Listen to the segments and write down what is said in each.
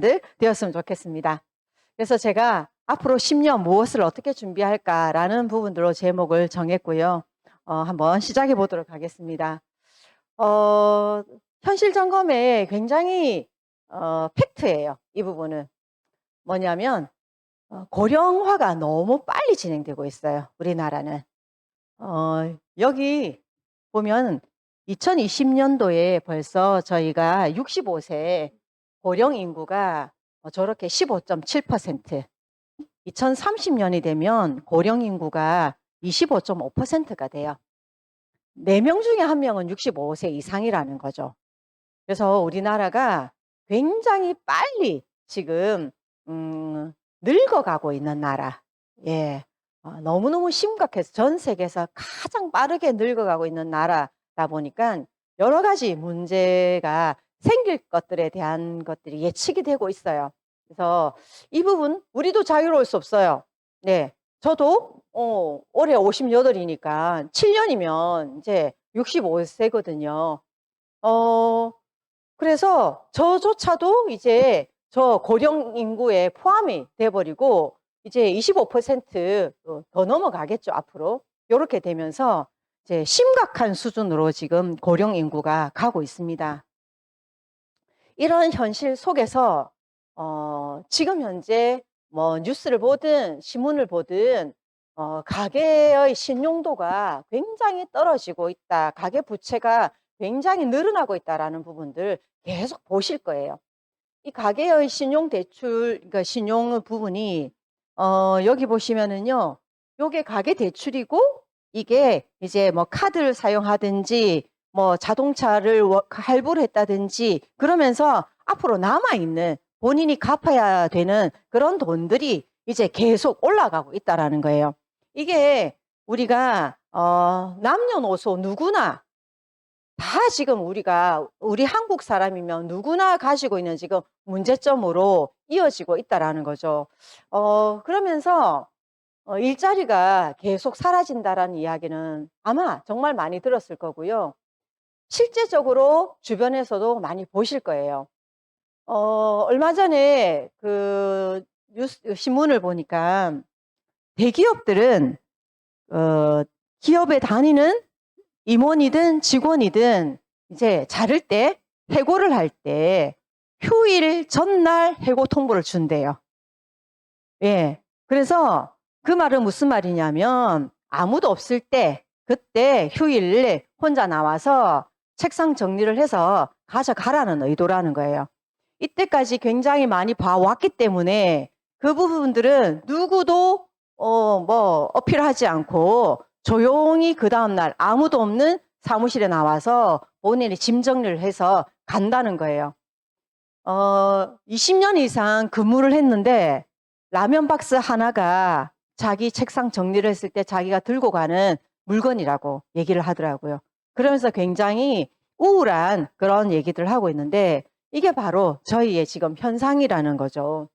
되었으면 좋겠습니다. 그래서 제가 앞으로 10년 무엇을 어떻게 준비할까라는 부분들로 제목을 정했고요. 한번 시작해 보도록 하겠습니다. 어, 현실 점검에 굉장히 팩트예요. 이 부분은 뭐냐면 고령화가 너무 빨리 진행되고 있어요. 우리나라는. 여기 보면 2020년도에 벌써 저희가 65세 고령 인구가 저렇게 15.7%, 2030년이 되면 고령 인구가 25.5%가 돼요. 4명 중에 1명은 65세 이상이라는 거죠. 그래서 우리나라가 굉장히 빨리 지금 늙어가고 있는 나라. 예. 너무너무 심각해서 전 세계에서 가장 빠르게 늙어가고 있는 나라다 보니까 여러 가지 문제가 생길 것들에 대한 것들이 예측이 되고 있어요. 그래서 이 부분 우리도 자유로울 수 없어요. 네. 저도 올해 58이니까 7년이면 이제 65세거든요. 그래서 저조차도 이제 저 고령 인구에 포함이 돼 버리고 이제 25%더 넘어가겠죠, 앞으로. 요렇게 되면서 이제 심각한 수준으로 지금 고령 인구가 가고 있습니다. 이런 현실 속에서 지금 현재 뭐 뉴스를 보든 신문을 보든 가계의 신용도가 굉장히 떨어지고 있다. 가계 부채가 굉장히 늘어나고 있다라는 부분들 계속 보실 거예요. 이 가계의 신용 대출, 그러니까 신용 부분이 여기 보시면은요. 요게 가계 대출이고 이게 이제 뭐 카드를 사용하든지 뭐 자동차를 할부를 했다든지 그러면서 앞으로 남아 있는 본인이 갚아야 되는 그런 돈들이 이제 계속 올라가고 있다라는 거예요. 이게 우리가 남녀노소 누구나 다 지금 우리 한국 사람이면 누구나 가지고 있는 지금 문제점으로 이어지고 있다라는 거죠. 그러면서 일자리가 계속 사라진다라는 이야기는 아마 정말 많이 들었을 거고요. 실제적으로 주변에서도 많이 보실 거예요. 얼마 전에 그 신문을 보니까 대기업들은 기업에 다니는 임원이든 직원이든 이제 자를 때 해고를 할 때 휴일 전날 해고 통보를 준대요. 예. 그래서 그 말은 무슨 말이냐면 아무도 없을 때 그때 휴일 혼자 나와서 책상 정리를 해서 가져가라는 의도라는 거예요. 이때까지 굉장히 많이 봐왔기 때문에 그 부분들은 누구도 뭐 어필하지 않고 조용히 그 다음날 아무도 없는 사무실에 나와서 본인이 짐 정리를 해서 간다는 거예요. 20년 이상 근무를 했는데 라면 박스 하나가 자기 책상 정리를 했을 때 자기가 들고 가는 물건이라고 얘기를 하더라고요. 그러면서 굉장히 우울한 그런 얘기들을 하고 있는데 이게 바로 저희의 지금 현상이라는 거죠.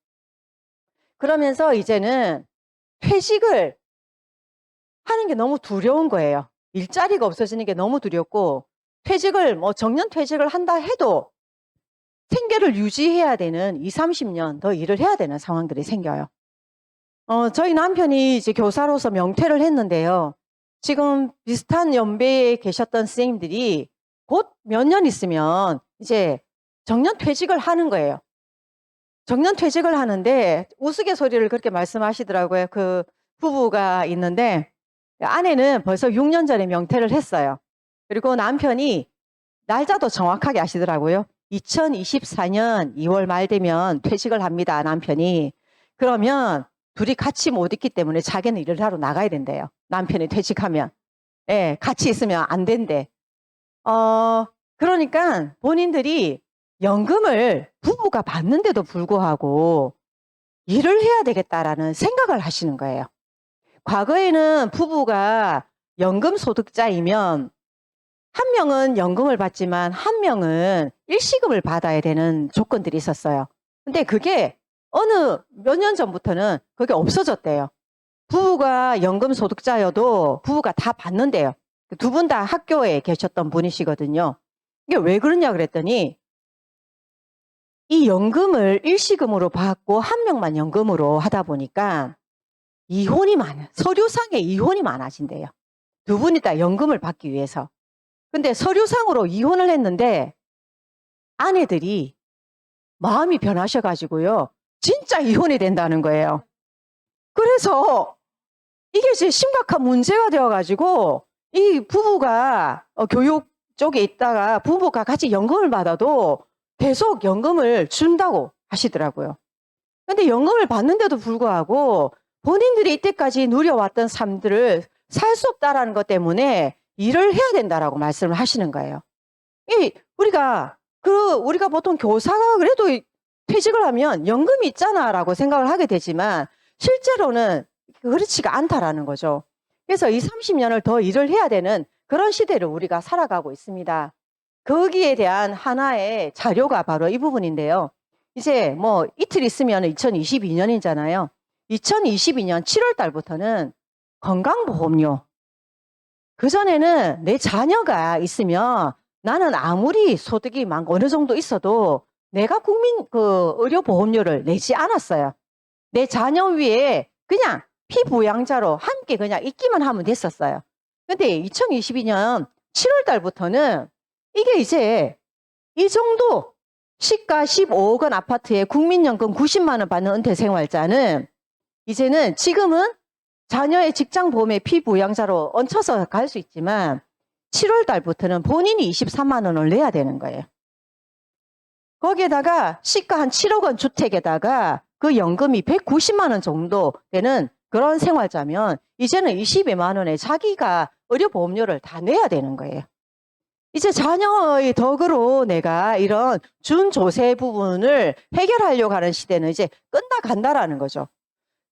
그러면서 이제는 퇴직을 하는 게 너무 두려운 거예요. 일자리가 없어지는 게 너무 두렵고 퇴직을 뭐 정년 퇴직을 한다 해도 생계를 유지해야 되는 20-30년 더 일을 해야 되는 상황들이 생겨요. 저희 남편이 이제 교사로서 명퇴를 했는데요. 지금 비슷한 연배에 계셨던 선생님들이 곧 몇 년 있으면 이제 정년 퇴직을 하는 거예요. 정년 퇴직을 하는데 우스갯소리를 그렇게 말씀하시더라고요. 그 부부가 있는데 아내는 벌써 6년 전에 명퇴를 했어요. 그리고 남편이 날짜도 정확하게 아시더라고요. 2024년 2월 말 되면 퇴직을 합니다, 남편이. 그러면 둘이 같이 못 있기 때문에 자기는 일을 하러 나가야 된대요. 남편이 퇴직하면. 예, 같이 있으면 안 된대. 그러니까 본인들이 연금을 부부가 받는데도 불구하고 일을 해야 되겠다라는 생각을 하시는 거예요. 과거에는 부부가 연금 소득자이면 한 명은 연금을 받지만 한 명은 일시금을 받아야 되는 조건들이 있었어요. 근데 그게 어느 몇 년 전부터는 그게 없어졌대요. 부부가 연금 소득자여도 부부가 다 받는데요. 두 분 다 학교에 계셨던 분이시거든요. 이게 왜 그러냐 그랬더니 이 연금을 일시금으로 받고 한 명만 연금으로 하다 보니까 서류상에 이혼이 많아진대요. 두 분이 다 연금을 받기 위해서. 근데 서류상으로 이혼을 했는데 아내들이 마음이 변하셔가지고요. 진짜 이혼이 된다는 거예요. 그래서 이게 이제 심각한 문제가 되어가지고 이 부부가 교육 쪽에 있다가 부부가 같이 연금을 받아도 계속 연금을 준다고 하시더라고요. 근데 연금을 받는데도 불구하고 본인들이 이때까지 누려왔던 삶들을 살 수 없다라는 것 때문에 일을 해야 된다라고 말씀을 하시는 거예요. 우리가 보통 교사가 그래도 퇴직을 하면 연금이 있잖아라고 생각을 하게 되지만 실제로는 그렇지가 않다라는 거죠. 그래서 이 30년을 더 일을 해야 되는 그런 시대를 우리가 살아가고 있습니다. 거기에 대한 하나의 자료가 바로 이 부분인데요. 이제 뭐 이틀 있으면 2022년이잖아요. 2022년 7월 달부터는 건강보험료. 그전에는 내 자녀가 있으면 나는 아무리 소득이 많고 어느 정도 있어도 내가 의료보험료를 내지 않았어요. 내 자녀 위에 그냥 피부양자로 함께 그냥 있기만 하면 됐었어요. 근데 2022년 7월 달부터는 이게 이제 이 정도 시가 15억 원 아파트에 국민연금 90만 원 받는 은퇴생활자는 이제는 지금은 자녀의 직장보험에 피부양자로 얹혀서 갈 수 있지만 7월 달부터는 본인이 23만 원을 내야 되는 거예요. 거기에다가 시가 한 7억 원 주택에다가 그 연금이 190만 원 정도 되는 그런 생활자면 이제는 22만 원에 자기가 의료보험료를 다 내야 되는 거예요. 이제 자녀의 덕으로 내가 이런 준조세 부분을 해결하려고 하는 시대는 이제 끝나간다라는 거죠.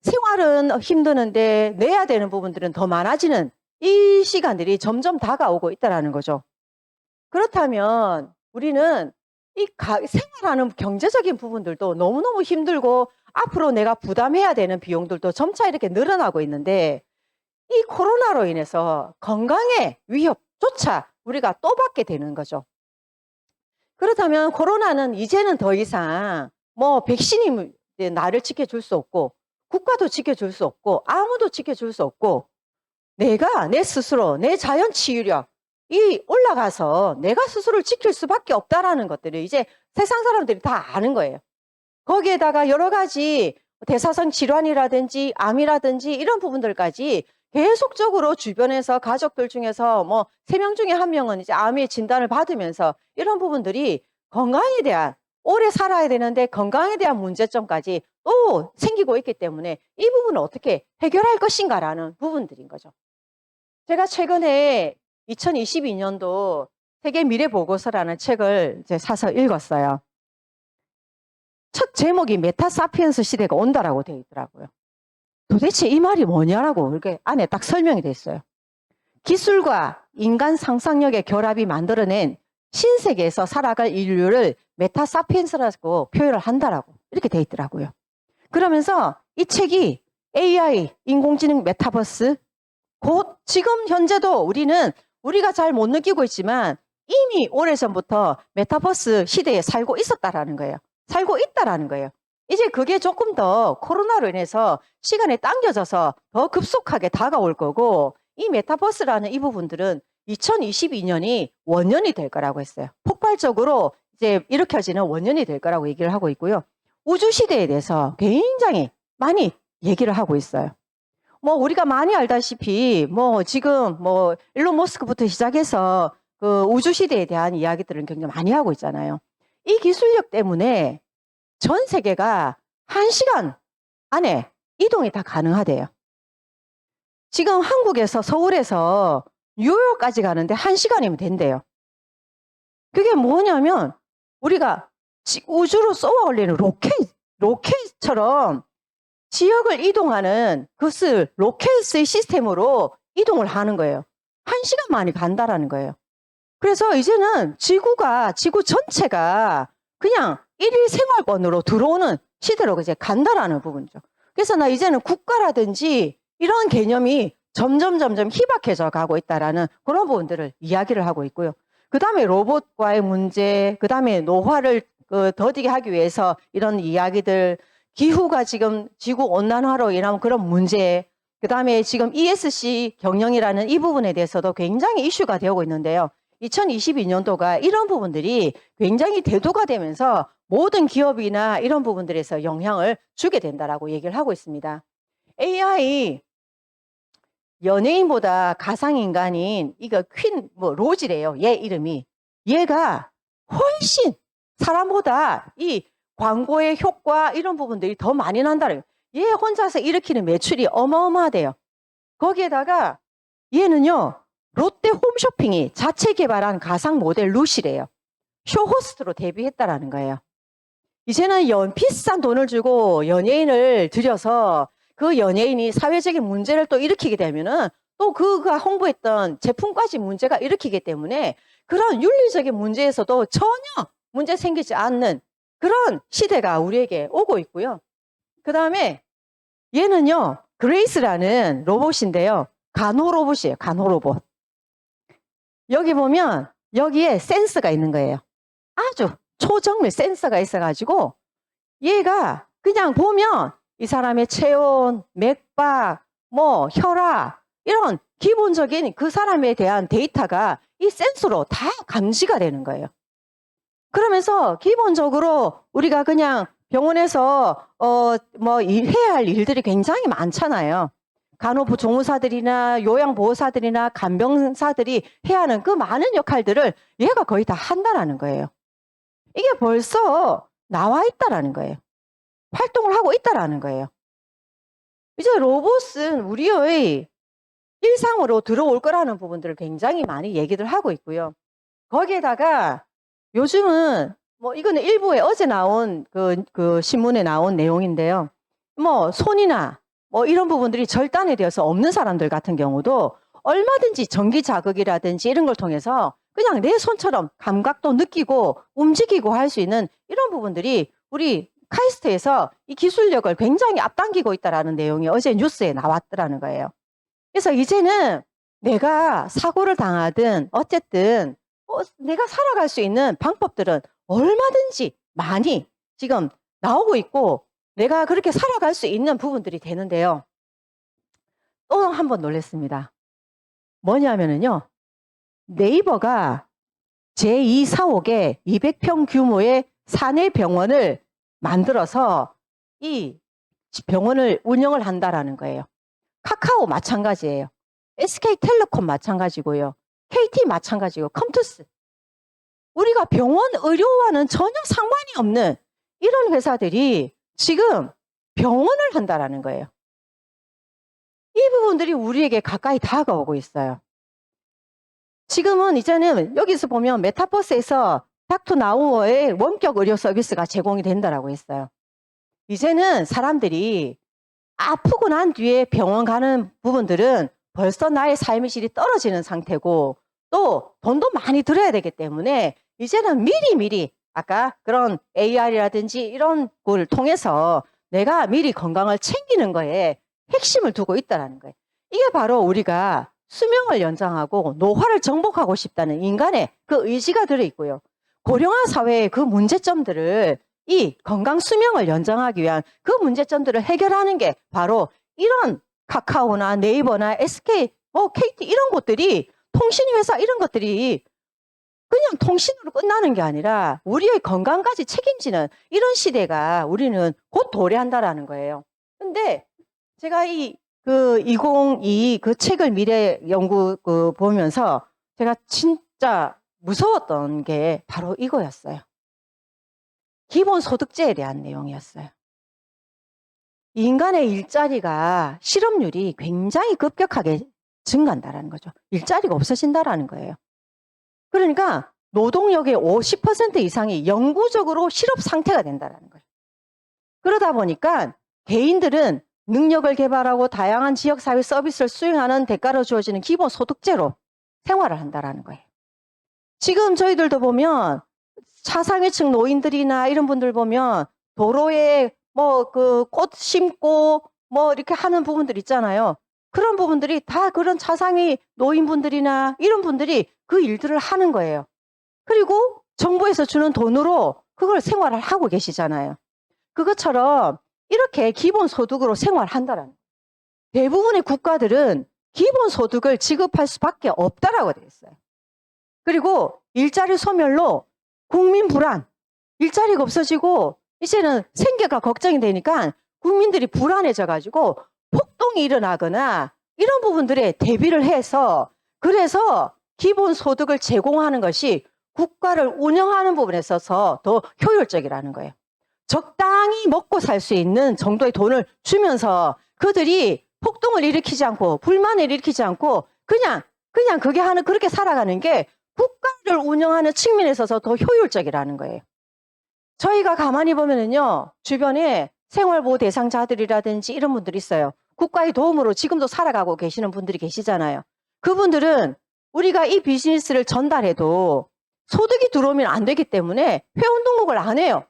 생활은 힘드는데 내야 되는 부분들은 더 많아지는 이 시간들이 점점 다가오고 있다는 거죠. 그렇다면 우리는 생활하는 경제적인 부분들도 너무너무 힘들고 앞으로 내가 부담해야 되는 비용들도 점차 이렇게 늘어나고 있는데 이 코로나로 인해서 건강의 위협조차 우리가 또 받게 되는 거죠. 그렇다면 코로나는 이제는 더 이상 뭐 백신이 나를 지켜줄 수 없고 국가도 지켜줄 수 없고 아무도 지켜줄 수 없고 내가 내 스스로 내 자연 치유력이 올라가서 내가 스스로를 지킬 수밖에 없다라는 것들을 이제 세상 사람들이 다 아는 거예요. 거기에다가 여러 가지 대사성 질환이라든지 암이라든지 이런 부분들까지 계속적으로 주변에서 가족들 중에서 뭐 3명 중에 1명은 이제 암의 진단을 받으면서 이런 부분들이 건강에 대한 오래 살아야 되는데 건강에 대한 문제점까지 또 생기고 있기 때문에 이 부분을 어떻게 해결할 것인가라는 부분들인 거죠. 제가 최근에 2022년도 세계 미래보고서라는 책을 이제 사서 읽었어요. 첫 제목이 메타사피엔스 시대가 온다라고 되어 있더라고요. 도대체 이 말이 뭐냐라고 이렇게 안에 딱 설명이 돼 있어요. 기술과 인간 상상력의 결합이 만들어낸 신세계에서 살아갈 인류를 메타사피엔스라고 표현을 한다라고 이렇게 돼 있더라고요. 그러면서 이 책이 AI, 인공지능 메타버스, 곧 지금 현재도 우리가 잘 못 느끼고 있지만 이미 오래전부터 메타버스 시대에 살고 있었다라는 거예요. 살고 있다라는 거예요. 이제 그게 조금 더 코로나로 인해서 시간이 당겨져서 더 급속하게 다가올 거고 이 메타버스라는 이 부분들은 2022년이 원년이 될 거라고 했어요. 폭발적으로 이제 일으켜지는 원년이 될 거라고 얘기를 하고 있고요. 우주 시대에 대해서 굉장히 많이 얘기를 하고 있어요. 뭐 우리가 많이 알다시피 뭐 지금 뭐 일론 머스크부터 시작해서 그 우주 시대에 대한 이야기들을 굉장히 많이 하고 있잖아요. 이 기술력 때문에 전 세계가 1시간 안에 이동이 다 가능하대요. 지금 한국에서 서울에서 뉴욕까지 가는데 1시간이면 된대요. 그게 뭐냐면 우리가 우주로 쏘아 올리는 로켓처럼 지역을 이동하는 그것을 로켓의 시스템으로 이동을 하는 거예요. 1시간 만에 간다라는 거예요. 그래서 이제는 지구 전체가 그냥 1일 생활권으로 들어오는 시대로 이제 간다라는 부분이죠. 그래서 이제는 국가라든지 이런 개념이 점점 희박해져 가고 있다라는 그런 부분들을 이야기를 하고 있고요. 그 다음에 로봇과의 문제, 그 다음에 노화를 더디게 하기 위해서 이런 이야기들, 기후가 지금 지구 온난화로 인한 그런 문제, 그다음에 지금 ESG 경영이라는 이 부분에 대해서도 굉장히 이슈가 되고 있는데요. 2022년도가 이런 부분들이 굉장히 대두가 되면서 모든 기업이나 이런 부분들에서 영향을 주게 된다라고 얘기를 하고 있습니다. AI 연예인보다 가상인간인 이거 로지래요. 얘 이름이. 얘가 훨씬 사람보다 이 광고의 효과 이런 부분들이 더 많이 난다는, 얘 혼자서 일으키는 매출이 어마어마하대요. 거기에다가 얘는요, 롯데 홈쇼핑이 자체 개발한 가상 모델 루시래요. 쇼호스트로 데뷔했다라는 거예요. 이제는 비싼 돈을 주고 연예인을 들여서 그 연예인이 사회적인 문제를 또 일으키게 되면은 또 그가 홍보했던 제품까지 문제가 일으키기 때문에 그런 윤리적인 문제에서도 전혀 문제 생기지 않는 그런 시대가 우리에게 오고 있고요. 그 다음에 얘는요, 그레이스라는 로봇인데요. 간호 로봇이에요. 간호 로봇. 여기 보면 여기에 센서가 있는 거예요. 아주 초정밀 센서가 있어가지고 얘가 그냥 보면 이 사람의 체온, 맥박, 혈압 이런 기본적인 그 사람에 대한 데이터가 이 센서로 다 감지가 되는 거예요. 그러면서 기본적으로 우리가 그냥 병원에서 해야 할 일들이 굉장히 많잖아요. 간호조무사들이나 요양보호사들이나 간병사들이 해야 하는 그 많은 역할들을 얘가 거의 다 한다라는 거예요. 이게 벌써 나와 있다라는 거예요. 활동을 하고 있다라는 거예요. 이제 로봇은 우리의 일상으로 들어올 거라는 부분들을 굉장히 많이 얘기를 하고 있고요. 거기에다가 요즘은 이거는 일부에 어제 나온 그 신문에 나온 내용인데요. 손이나 이런 부분들이 절단이 되어서 없는 사람들 같은 경우도 얼마든지 전기 자극이라든지 이런 걸 통해서 그냥 내 손처럼 감각도 느끼고 움직이고 할 수 있는 이런 부분들이 우리 카이스트에서 이 기술력을 굉장히 앞당기고 있다라는 내용이 어제 뉴스에 나왔더라는 거예요. 그래서 이제는 내가 사고를 당하든 어쨌든 내가 살아갈 수 있는 방법들은 얼마든지 많이 지금 나오고 있고 내가 그렇게 살아갈 수 있는 부분들이 되는데요. 또 한 번 놀랐습니다. 뭐냐면은요. 네이버가 제2사옥에 200평 규모의 사내 병원을 만들어서 이 병원을 운영을 한다라는 거예요. 카카오 마찬가지예요. SK텔레콤 마찬가지고요. KT 마찬가지고 컴투스. 우리가 병원 의료와는 전혀 상관이 없는 이런 회사들이 지금 병원을 한다라는 거예요. 이 부분들이 우리에게 가까이 다가오고 있어요. 지금은 이제는 여기서 보면 메타버스에서 닥터 나우어의 원격 의료 서비스가 제공이 된다라고 했어요. 이제는 사람들이 아프고 난 뒤에 병원 가는 부분들은 벌써 나의 삶의 질이 떨어지는 상태고 또 돈도 많이 들어야 되기 때문에 이제는 미리 아까 그런 AR이라든지 이런 걸 통해서 내가 미리 건강을 챙기는 거에 핵심을 두고 있다는 거예요. 이게 바로 우리가 수명을 연장하고 노화를 정복하고 싶다는 인간의 그 의지가 들어있고요. 고령화 사회의 그 문제점들을 이 건강 수명을 연장하기 위한 그 문제점들을 해결하는 게 바로 이런 카카오나 네이버나 SK, KT 이런 곳들이 통신회사 이런 것들이 그냥 통신으로 끝나는 게 아니라 우리의 건강까지 책임지는 이런 시대가 우리는 곧 도래한다라는 거예요. 근데 제가 2022 그 책을 미래 연구 보면서 제가 진짜 무서웠던 게 바로 이거였어요. 기본소득제에 대한 내용이었어요. 인간의 일자리가 실업률이 굉장히 급격하게 증가한다라는 거죠. 일자리가 없어진다라는 거예요. 그러니까 노동력의 50% 이상이 영구적으로 실업 상태가 된다라는 거예요. 그러다 보니까 개인들은 능력을 개발하고 다양한 지역사회 서비스를 수행하는 대가로 주어지는 기본소득제로 생활을 한다라는 거예요. 지금 저희들도 보면 차상위층 노인들이나 이런 분들 보면 도로에 꽃 심고 이렇게 하는 부분들 있잖아요. 그런 부분들이 다 그런 차상위 노인분들이나 이런 분들이 그 일들을 하는 거예요. 그리고 정부에서 주는 돈으로 그걸 생활을 하고 계시잖아요. 그것처럼 이렇게 기본소득으로 생활한다라는 거예요. 대부분의 국가들은 기본소득을 지급할 수밖에 없다라고 되어 있어요. 그리고 일자리 소멸로 국민 불안, 일자리가 없어지고 이제는 생계가 걱정이 되니까 국민들이 불안해져 가지고 폭동이 일어나거나 이런 부분들에 대비를 해서 그래서 기본소득을 제공하는 것이 국가를 운영하는 부분에 있어서 더 효율적이라는 거예요. 적당히 먹고 살 수 있는 정도의 돈을 주면서 그들이 폭동을 일으키지 않고 불만을 일으키지 않고 그냥 그렇게 살아가는 게 국가를 운영하는 측면에 있어서 더 효율적이라는 거예요. 저희가 가만히 보면은요, 주변에 생활보호 대상자들이라든지 이런 분들이 있어요. 국가의 도움으로 지금도 살아가고 계시는 분들이 계시잖아요. 그분들은 우리가 이 비즈니스를 전달해도 소득이 들어오면 안 되기 때문에 회원 등록을 안 해요.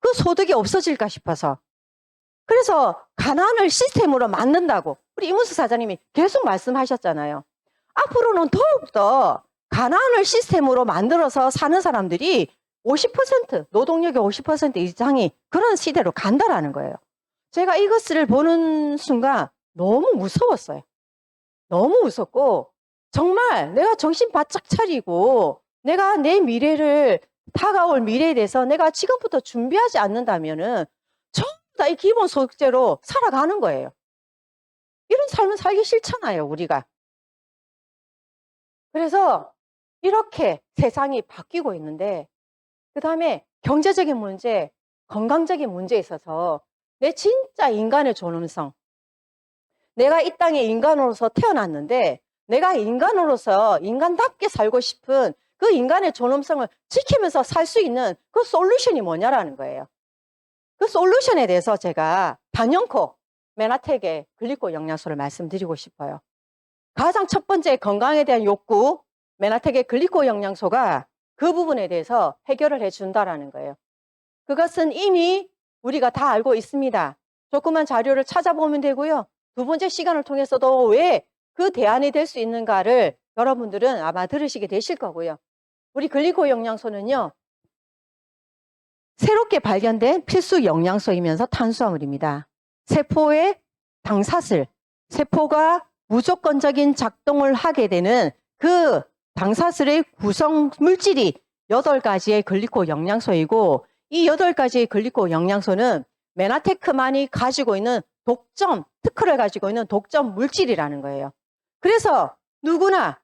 그 소득이 없어질까 싶어서. 그래서 가난을 시스템으로 만든다고 우리 이문수 사장님이 계속 말씀하셨잖아요. 앞으로는 더욱더 가난을 시스템으로 만들어서 사는 사람들이 50%, 노동력의 50% 이상이 그런 시대로 간다라는 거예요. 제가 이것을 보는 순간 너무 무서웠어요. 너무 무섭고 정말 내가 정신 바짝 차리고 내가 내 미래를 다가올 미래에 대해서 내가 지금부터 준비하지 않는다면은 전부 다 이 기본소득제로 살아가는 거예요. 이런 삶은 살기 싫잖아요, 우리가. 그래서 이렇게 세상이 바뀌고 있는데 그 다음에 경제적인 문제, 건강적인 문제에 있어서 내 진짜 인간의 존엄성, 내가 이 땅에 인간으로서 태어났는데 내가 인간으로서 인간답게 살고 싶은 그 인간의 존엄성을 지키면서 살 수 있는 그 솔루션이 뭐냐라는 거예요. 그 솔루션에 대해서 제가 단연코 메나텍의 글리코 영양소를 말씀드리고 싶어요. 가장 첫 번째 건강에 대한 욕구, 메나텍의 글리코 영양소가 그 부분에 대해서 해결을 해준다라는 거예요. 그것은 이미 우리가 다 알고 있습니다. 조그만 자료를 찾아보면 되고요. 두 번째 시간을 통해서도 왜 그 대안이 될 수 있는가를 여러분들은 아마 들으시게 되실 거고요. 우리 글리코 영양소는요, 새롭게 발견된 필수 영양소이면서 탄수화물입니다. 세포의 당사슬, 세포가 무조건적인 작동을 하게 되는 그 당사슬의 구성 물질이 8가지의 글리코 영양소이고 이 8가지의 글리코 영양소는 메나테크만이 가지고 있는 독점, 특허를 가지고 있는 독점 물질이라는 거예요. 그래서 누구나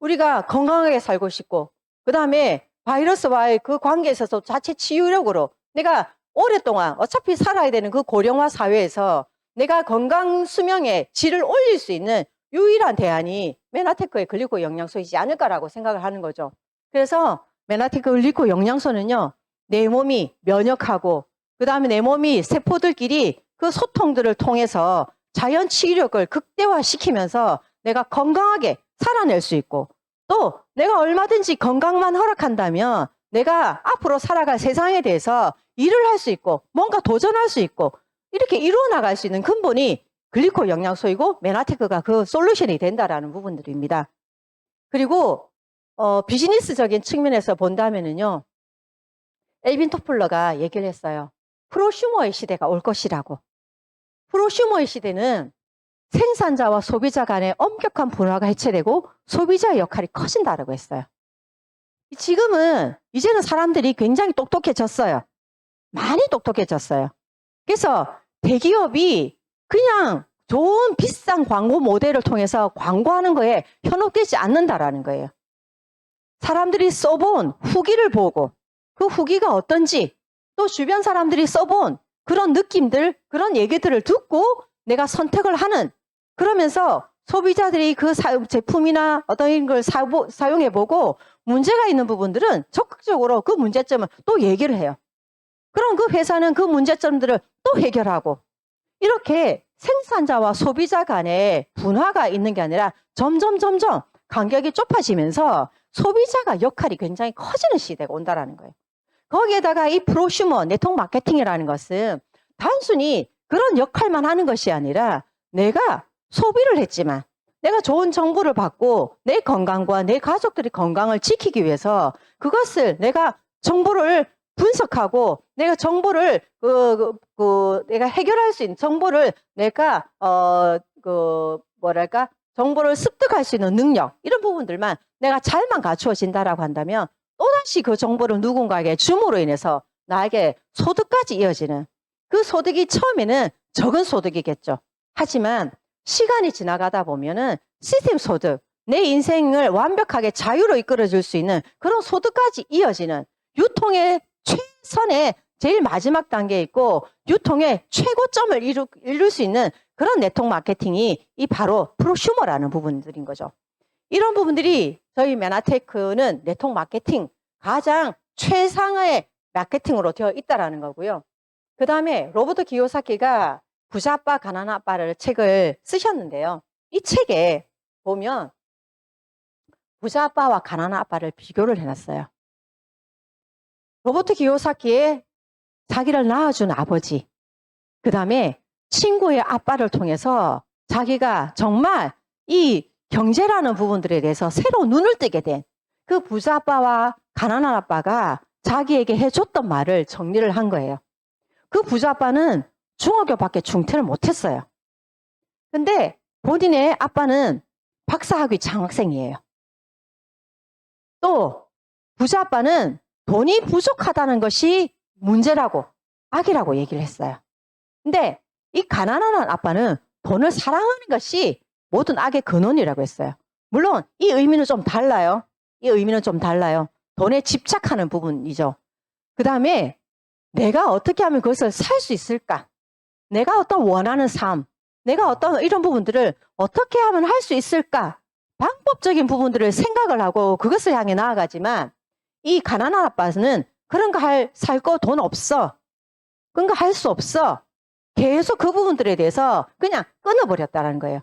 우리가 건강하게 살고 싶고 그 다음에 바이러스와의 그 관계에 있어서 자체 치유력으로 내가 오랫동안 어차피 살아야 되는 그 고령화 사회에서 내가 건강 수명의 질을 올릴 수 있는 유일한 대안이 메나테크의 글리코 영양소이지 않을까라고 생각을 하는 거죠. 그래서 메나테크 글리코 영양소는요, 내 몸이 면역하고 그 다음에 내 몸이 세포들끼리 그 소통들을 통해서 자연 치유력을 극대화시키면서 내가 건강하게 살아낼 수 있고 또 내가 얼마든지 건강만 허락한다면 내가 앞으로 살아갈 세상에 대해서 일을 할 수 있고 뭔가 도전할 수 있고 이렇게 이루어 나갈 수 있는 근본이 글리코 영양소이고 메나테크가 그 솔루션이 된다라는 부분들입니다. 그리고 비즈니스적인 측면에서 본다면은요, 엘빈 토플러가 얘기를 했어요. 프로슈머의 시대가 올 것이라고. 프로슈머의 시대는 생산자와 소비자 간의 엄격한 분화가 해체되고 소비자의 역할이 커진다라고 했어요. 지금은 이제는 사람들이 굉장히 똑똑해졌어요. 많이 똑똑해졌어요. 그래서 대기업이 그냥 좋은 비싼 광고 모델을 통해서 광고하는 거에 현혹되지 않는다라는 거예요. 사람들이 써본 후기를 보고 그 후기가 어떤지 또 주변 사람들이 써본 그런 느낌들, 그런 얘기들을 듣고 내가 선택을 하는, 그러면서 소비자들이 그 제품이나 어떤 걸 사용해보고 문제가 있는 부분들은 적극적으로 그 문제점을 또 얘기를 해요. 그럼 그 회사는 그 문제점들을 또 해결하고 이렇게 생산자와 소비자 간의 분화가 있는 게 아니라 점점 간격이 좁아지면서 소비자가 역할이 굉장히 커지는 시대가 온다라는 거예요. 거기에다가 이 프로슈머, 네트워크 마케팅이라는 것은 단순히 그런 역할만 하는 것이 아니라 내가 소비를 했지만 내가 좋은 정보를 받고 내 건강과 내 가족들의 건강을 지키기 위해서 그것을 내가 정보를 분석하고 내가 정보를 내가 해결할 수 있는 정보를 내가 정보를 습득할 수 있는 능력 이런 부분들만 내가 잘만 갖추어진다라고 한다면 또다시 그 정보를 누군가에게 줌으로 인해서 나에게 소득까지 이어지는 그 소득이 처음에는 적은 소득이겠죠. 하지만 시간이 지나가다 보면은 시스템 소득, 내 인생을 완벽하게 자유로 이끌어줄 수 있는 그런 소득까지 이어지는 유통의 최선의 제일 마지막 단계에 있고 유통의 최고점을 이룰 수 있는 그런 네트워크 마케팅이 이 바로 프로슈머라는 부분들인 거죠. 이런 부분들이 저희 메나테크는 네트워크 마케팅 가장 최상의 마케팅으로 되어 있다라는 거고요. 그 다음에 로버트 기요사키가 부자 아빠 가난한 아빠를 책을 쓰셨는데요. 이 책에 보면 부자 아빠와 가난한 아빠를 비교를 해놨어요. 로버트 기요사키의 자기를 낳아준 아버지, 그 다음에 친구의 아빠를 통해서 자기가 정말 이 경제라는 부분들에 대해서 새로 눈을 뜨게 된 그 부자 아빠와 가난한 아빠가 자기에게 해줬던 말을 정리를 한 거예요. 그 부자 아빠는 중학교밖에 중퇴를 못했어요. 근데 본인의 아빠는 박사학위 장학생이에요. 또 부자 아빠는 돈이 부족하다는 것이 문제라고 악이라고 얘기를 했어요. 근데 이 가난한 아빠는 돈을 사랑하는 것이 모든 악의 근원이라고 했어요. 물론 이 의미는 좀 달라요. 이 의미는 좀 달라요. 돈에 집착하는 부분이죠. 그 다음에 내가 어떻게 하면 그것을 살 수 있을까? 내가 어떤 원하는 삶, 내가 어떤 이런 부분들을 어떻게 하면 할 수 있을까? 방법적인 부분들을 생각을 하고 그것을 향해 나아가지만 이 가난한 아빠는 그런 거 살 거 돈 없어. 그런 거 할 수 없어. 계속 그 부분들에 대해서 그냥 끊어버렸다는 거예요.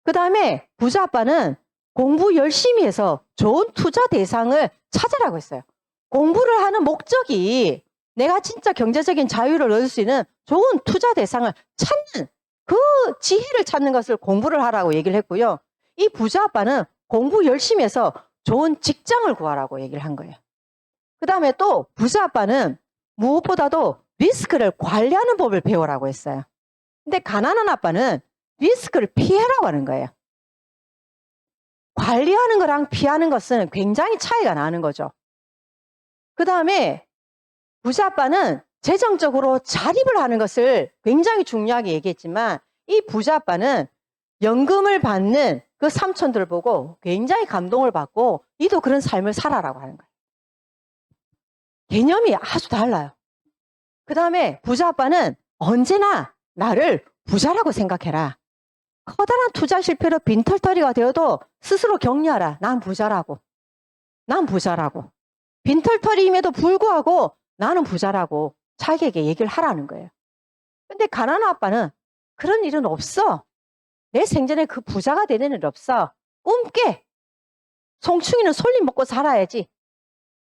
그 다음에 부자 아빠는 공부 열심히 해서 좋은 투자 대상을 찾으라고 했어요. 공부를 하는 목적이 내가 진짜 경제적인 자유를 얻을 수 있는 좋은 투자 대상을 찾는 그 지혜를 찾는 것을 공부를 하라고 얘기를 했고요. 이 부자 아빠는 공부 열심히 해서 좋은 직장을 구하라고 얘기를 한 거예요. 그 다음에 또 부자 아빠는 무엇보다도 리스크를 관리하는 법을 배우라고 했어요. 근데 가난한 아빠는 리스크를 피해라고 하는 거예요. 관리하는 거랑 피하는 것은 굉장히 차이가 나는 거죠. 그 다음에 부자 아빠는 재정적으로 자립을 하는 것을 굉장히 중요하게 얘기했지만 이 부자 아빠는 연금을 받는 그 삼촌들 보고 굉장히 감동을 받고 니도 그런 삶을 살아라고 하는 거예요. 개념이 아주 달라요. 그 다음에 부자 아빠는 언제나 나를 부자라고 생각해라. 커다란 투자 실패로 빈털터리가 되어도 스스로 격려하라. 난 부자라고. 난 부자라고. 빈털터리임에도 불구하고 나는 부자라고 자기에게 얘기를 하라는 거예요. 근데 가난한 아빠는 그런 일은 없어. 내 생전에 그 부자가 되는 일 없어. 꿈깨. 송충이는 솔잎 먹고 살아야지.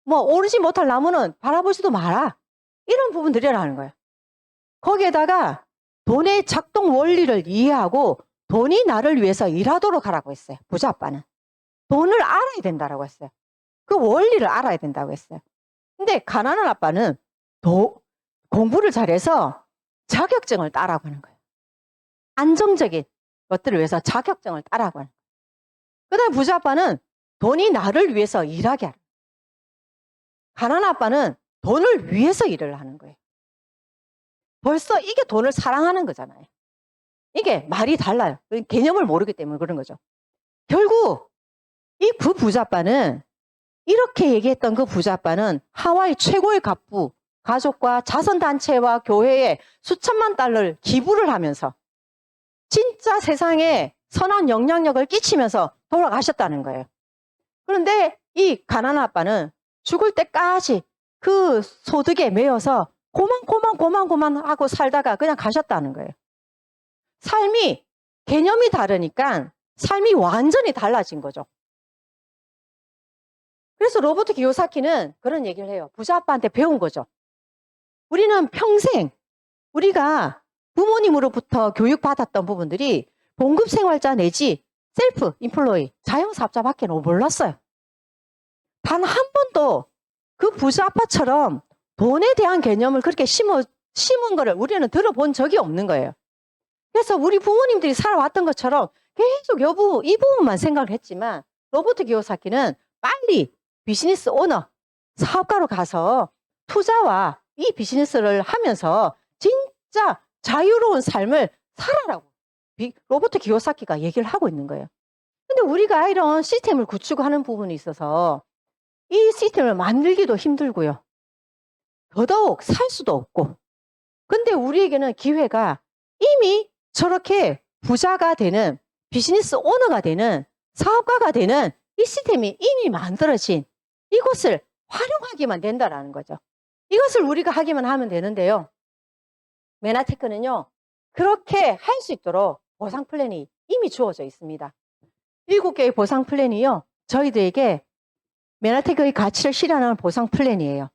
뭐 오르지 못할 나무는 바라보지도 마라. 이런 부분들이라는 거예요. 거기에다가 돈의 작동 원리를 이해하고 돈이 나를 위해서 일하도록 하라고 했어요. 부자 아빠는. 돈을 알아야 된다고 했어요. 그 원리를 알아야 된다고 했어요. 근데 가난한 아빠는 공부를 잘해서 자격증을 따라고 하는 거예요. 안정적인 것들을 위해서 자격증을 따라고 하는 거예요. 그 다음에 부자 아빠는 돈이 나를 위해서 일하게 하는 거예요. 가난한 아빠는 돈을 위해서 일을 하는 거예요. 벌써 이게 돈을 사랑하는 거잖아요. 이게 말이 달라요. 개념을 모르기 때문에 그런 거죠. 결국 그 부자 아빠는 이렇게 얘기했던 그 부자 아빠는 하와이 최고의 갑부, 가족과 자선단체와 교회에 수천만 달러를 기부를 하면서 진짜 세상에 선한 영향력을 끼치면서 돌아가셨다는 거예요. 그런데 이 가난한 아빠는 죽을 때까지 그 소득에 매여서 고만 하고 살다가 그냥 가셨다는 거예요. 삶이 개념이 다르니까 삶이 완전히 달라진 거죠. 그래서 로버트 기요사키는 그런 얘기를 해요. 부자 아빠한테 배운 거죠. 우리는 평생 우리가 부모님으로부터 교육받았던 부분들이 봉급생활자 내지 셀프 임플로이 자영사업자밖에 몰랐어요. 단 한 번도 그 부자 아빠처럼 돈에 대한 개념을 그렇게 심은 거를 우리는 들어본 적이 없는 거예요. 그래서 우리 부모님들이 살아왔던 것처럼 계속 이 부분만 생각을 했지만 로버트 기요사키는 빨리 비즈니스 오너, 사업가로 가서 투자와 이 비즈니스를 하면서 진짜 자유로운 삶을 살아라고 로버트 기요사키가 얘기를 하고 있는 거예요. 근데 우리가 이런 시스템을 구축하는 부분이 있어서 이 시스템을 만들기도 힘들고요. 더더욱 살 수도 없고. 근데 우리에게는 기회가 이미 저렇게 부자가 되는, 비즈니스 오너가 되는, 사업가가 되는 이 시스템이 이미 만들어진 이것을 활용하기만 된다라는 거죠. 이것을 우리가 하기만 하면 되는데요. 메나테크는요, 그렇게 할 수 있도록 보상 플랜이 이미 주어져 있습니다. 7개의 보상 플랜이요, 저희들에게 메나테크의 가치를 실현하는 보상 플랜이에요.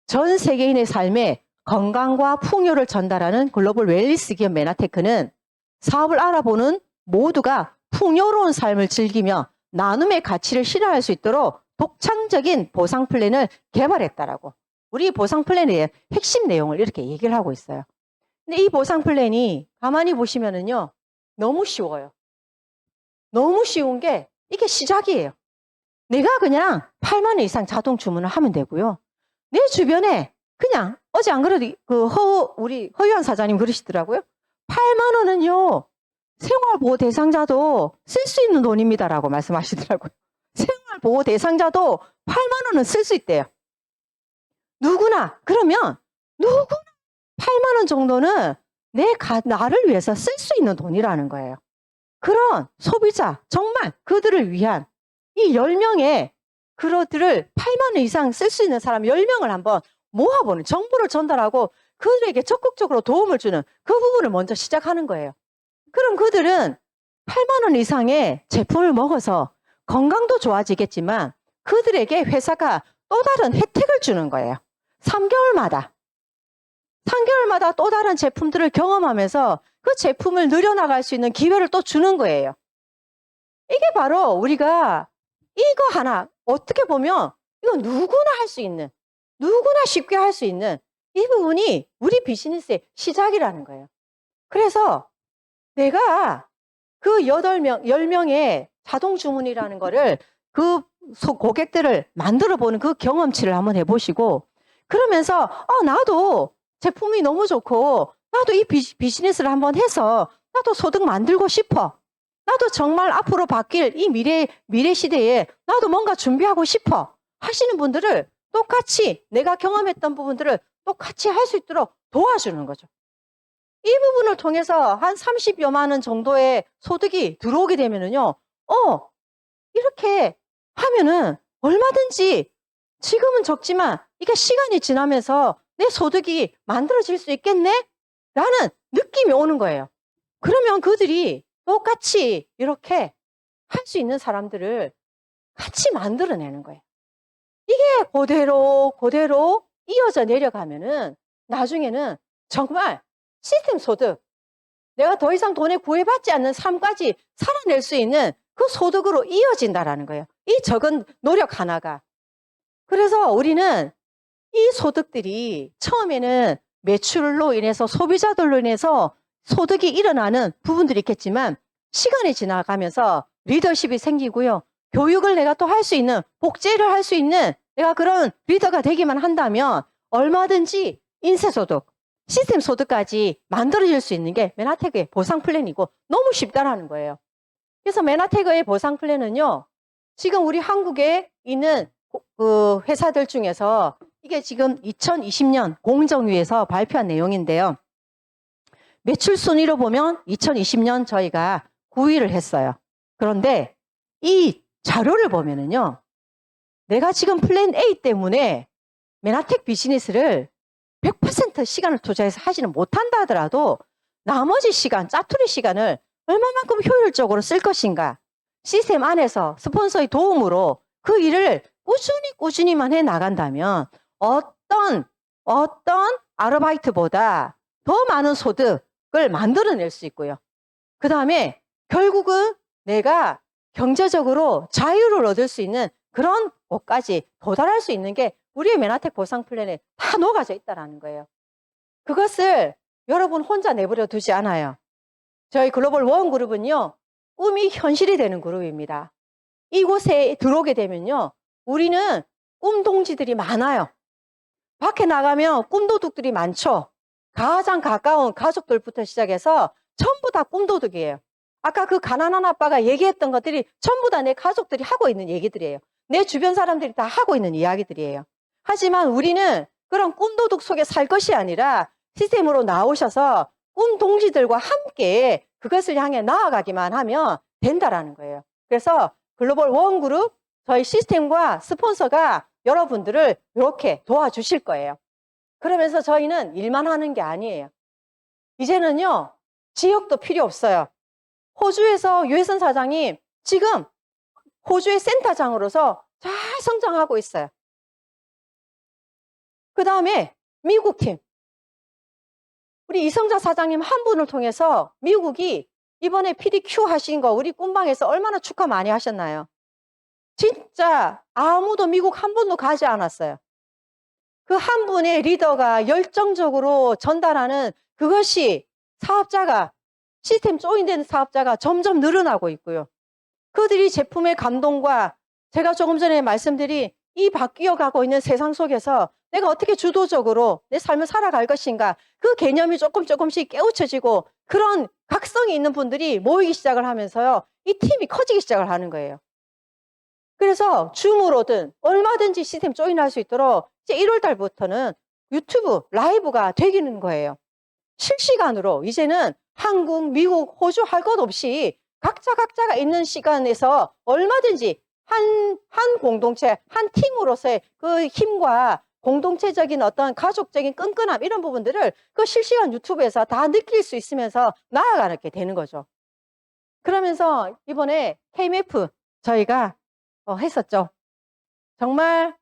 전 세계인의 삶에 건강과 풍요를 전달하는 글로벌 웰니스 기업 메나테크는 사업을 알아보는 모두가 풍요로운 삶을 즐기며 나눔의 가치를 실현할 수 있도록 독창적인 보상 플랜을 개발했다라고. 우리 보상 플랜의 핵심 내용을 이렇게 얘기를 하고 있어요. 근데 이 보상 플랜이 가만히 보시면은요, 너무 쉬워요. 너무 쉬운 게 이게 시작이에요. 내가 그냥 8만 원 이상 자동 주문을 하면 되고요. 내 주변에 그냥 어제 안 그래도 우리 허유한 사장님 그러시더라고요. 8만 원은요, 생활보호 대상자도 쓸 수 있는 돈입니다라고 말씀하시더라고요. 생활보호 대상자도 8만 원은 쓸 수 있대요. 누구나, 그러면 누구나 8만 원 정도는 나를 위해서 쓸 수 있는 돈이라는 거예요. 그런 소비자, 정말 그들을 위한 이 10명의 그들을 8만 원 이상 쓸 수 있는 사람 10명을 한번 모아보는, 정보를 전달하고 그들에게 적극적으로 도움을 주는 그 부분을 먼저 시작하는 거예요. 그럼 그들은 8만 원 이상의 제품을 먹어서 건강도 좋아지겠지만 그들에게 회사가 또 다른 혜택을 주는 거예요. 3개월마다 또 다른 제품들을 경험하면서 그 제품을 늘려나갈 수 있는 기회를 또 주는 거예요. 이게 바로 우리가 이거 하나, 어떻게 보면 이거 누구나 할 수 있는, 누구나 쉽게 할 수 있는 이 부분이 우리 비즈니스의 시작이라는 거예요. 그래서 내가 그 10명의 자동 주문이라는 거를 그 고객들을 만들어 보는 그 경험치를 한번 해보시고, 그러면서 나도 제품이 너무 좋고 나도 이 비즈니스를 한번 해서 나도 소득 만들고 싶어. 나도 정말 앞으로 바뀔 이 미래 시대에 나도 뭔가 준비하고 싶어 하시는 분들을 똑같이 내가 경험했던 부분들을 똑같이 할 수 있도록 도와주는 거죠. 이 부분을 통해서 한 30여만 원 정도의 소득이 들어오게 되면은요, 이렇게 하면은 얼마든지 지금은 적지만 이게 시간이 지나면서 내 소득이 만들어질 수 있겠네? 라는 느낌이 오는 거예요. 그러면 그들이 똑같이 이렇게 할 수 있는 사람들을 같이 만들어내는 거예요. 이게 그대로 이어져 내려가면은 나중에는 정말 시스템 소득, 내가 더 이상 돈에 구애받지 않는 삶까지 살아낼 수 있는 그 소득으로 이어진다라는 거예요. 이 적은 노력 하나가. 그래서 우리는 이 소득들이 처음에는 매출로 인해서, 소비자들로 인해서 소득이 일어나는 부분들이 있겠지만 시간이 지나가면서 리더십이 생기고요. 교육을 내가 또 할 수 있는, 복제를 할 수 있는 내가 그런 리더가 되기만 한다면 얼마든지 인쇄소득, 시스템 소득까지 만들어질 수 있는 게 메나테크의 보상 플랜이고 너무 쉽다라는 거예요. 그래서 메나테크의 보상 플랜은요, 지금 우리 한국에 있는 그 회사들 중에서 이게 지금 2020년 공정위에서 발표한 내용인데요. 매출 순위로 보면 2020년 저희가 9위를 했어요. 그런데 이 자료를 보면은요, 내가 지금 플랜 A 때문에 메나텍 비즈니스를 100% 시간을 투자해서 하지는 못한다 하더라도 나머지 시간, 짜투리 시간을 얼마만큼 효율적으로 쓸 것인가, 시스템 안에서 스폰서의 도움으로 그 일을 꾸준히만 해 나간다면 어떤 아르바이트보다 더 많은 소득을 만들어낼 수 있고요. 그 다음에 결국은 내가 경제적으로 자유를 얻을 수 있는 그런 곳까지 도달할 수 있는 게 우리의 메나텍 보상 플랜에 다 녹아져 있다라는 거예요. 그것을 여러분 혼자 내버려 두지 않아요. 저희 글로벌 원 그룹은요, 꿈이 현실이 되는 그룹입니다. 이곳에 들어오게 되면요, 우리는 꿈동지들이 많아요. 밖에 나가면 꿈도둑들이 많죠. 가장 가까운 가족들부터 시작해서 전부 다 꿈도둑이에요. 아까 그 가난한 아빠가 얘기했던 것들이 전부 다 내 가족들이 하고 있는 얘기들이에요. 내 주변 사람들이 다 하고 있는 이야기들이에요. 하지만 우리는 그런 꿈도둑 속에 살 것이 아니라 시스템으로 나오셔서 꿈동지들과 함께 그것을 향해 나아가기만 하면 된다라는 거예요. 그래서 글로벌 원 그룹 저희 시스템과 스폰서가 여러분들을 이렇게 도와주실 거예요. 그러면서 저희는 일만 하는 게 아니에요. 이제는요, 지역도 필요 없어요. 호주에서 유해선 사장님 지금 호주의 센터장으로서 잘 성장하고 있어요. 그 다음에 미국 팀. 우리 이성자 사장님 한 분을 통해서 미국이 이번에 PDQ 하신 거 우리 꿈방에서 얼마나 축하 많이 하셨나요? 진짜 아무도 미국 한 분도 가지 않았어요. 그 한 분의 리더가 열정적으로 전달하는 그것이 사업자가, 시스템 조인된 사업자가 점점 늘어나고 있고요. 그들이 제품의 감동과 제가 조금 전에 말씀드린 이 바뀌어 가고 있는 세상 속에서 내가 어떻게 주도적으로 내 삶을 살아갈 것인가, 그 개념이 조금씩 깨우쳐지고 그런 각성이 있는 분들이 모이기 시작을 하면서요, 이 팀이 커지기 시작을 하는 거예요. 그래서 줌으로든 얼마든지 시스템 조인할 수 있도록 이제 1월 달부터는 유튜브 라이브가 되기는 거예요. 실시간으로 이제는 한국, 미국, 호주 할 것 없이 각자가 있는 시간에서 얼마든지 한 공동체, 한 팀으로서의 그 힘과 공동체적인 어떤 가족적인 끈끈함 이런 부분들을 그 실시간 유튜브에서 다 느낄 수 있으면서 나아가게 되는 거죠. 그러면서 이번에 KMF 저희가 했었죠. 정말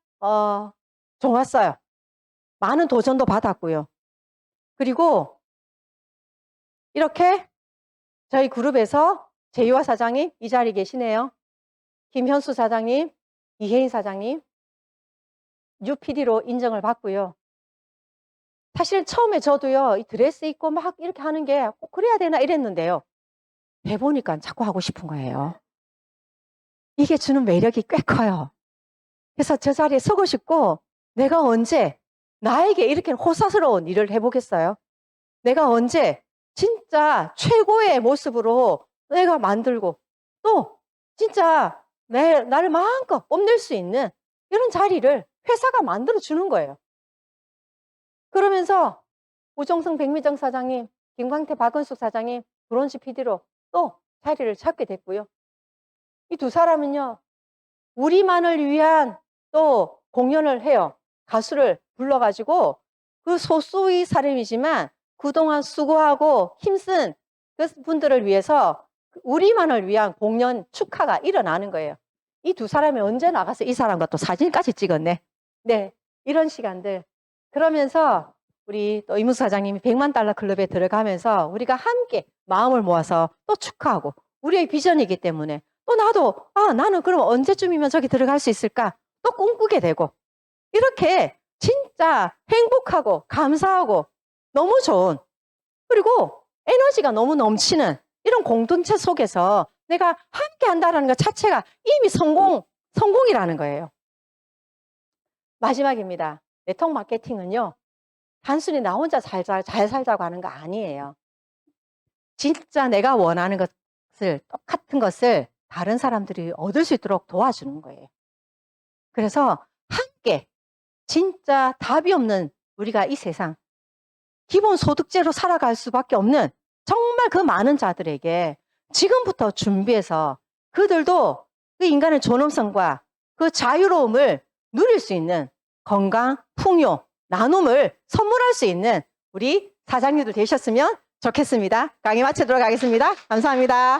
좋았어요. 많은 도전도 받았고요. 그리고 이렇게 저희 그룹에서 제이화 사장님 이 자리에 계시네요. 김현수 사장님, 이혜인 사장님, UPD로 인정을 받고요. 사실 처음에 저도요, 이 드레스 입고 막 이렇게 하는 게 꼭 그래야 되나 이랬는데요. 해보니까 자꾸 하고 싶은 거예요. 이게 주는 매력이 꽤 커요. 그래서 저 자리에 서고 싶고, 내가 언제 나에게 이렇게 호사스러운 일을 해보겠어요? 내가 언제 진짜 최고의 모습으로 내가 만들고 또 진짜 나를 마음껏 뽐낼 수 있는 이런 자리를 회사가 만들어주는 거예요. 그러면서 우정성 백미정 사장님, 김광태 박은숙 사장님, 브론즈 PD로 또 자리를 잡게 됐고요. 이 두 사람은요, 우리만을 위한 또 공연을 해요. 가수를 불러가지고 그 소수의 사람이지만 그동안 수고하고 힘쓴 그 분들을 위해서 우리만을 위한 공연 축하가 일어나는 거예요. 이 두 사람이 언제 나가서 이 사람과 또 사진까지 찍었네. 네, 이런 시간들. 그러면서 우리 또 이문수 사장님이 100만 달러 클럽에 들어가면서 우리가 함께 마음을 모아서 또 축하하고 우리의 비전이기 때문에 또 나도 나는 그럼 언제쯤이면 저기 들어갈 수 있을까? 또 꿈꾸게 되고 이렇게 진짜 행복하고 감사하고 너무 좋은, 그리고 에너지가 너무 넘치는 이런 공동체 속에서 내가 함께 한다는 것 자체가 이미 성공이라는 거예요. 마지막입니다. 네트워크 마케팅은요, 단순히 나 혼자 잘 살자고 하는 거 아니에요. 진짜 내가 원하는 것을, 똑같은 것을 다른 사람들이 얻을 수 있도록 도와주는 거예요. 그래서 함께 진짜 답이 없는 우리가 이 세상, 기본소득제로 살아갈 수밖에 없는 정말 그 많은 자들에게 지금부터 준비해서 그들도 그 인간의 존엄성과 그 자유로움을 누릴 수 있는 건강, 풍요, 나눔을 선물할 수 있는 우리 사장님들 되셨으면 좋겠습니다. 강의 마치도록 하겠습니다. 감사합니다.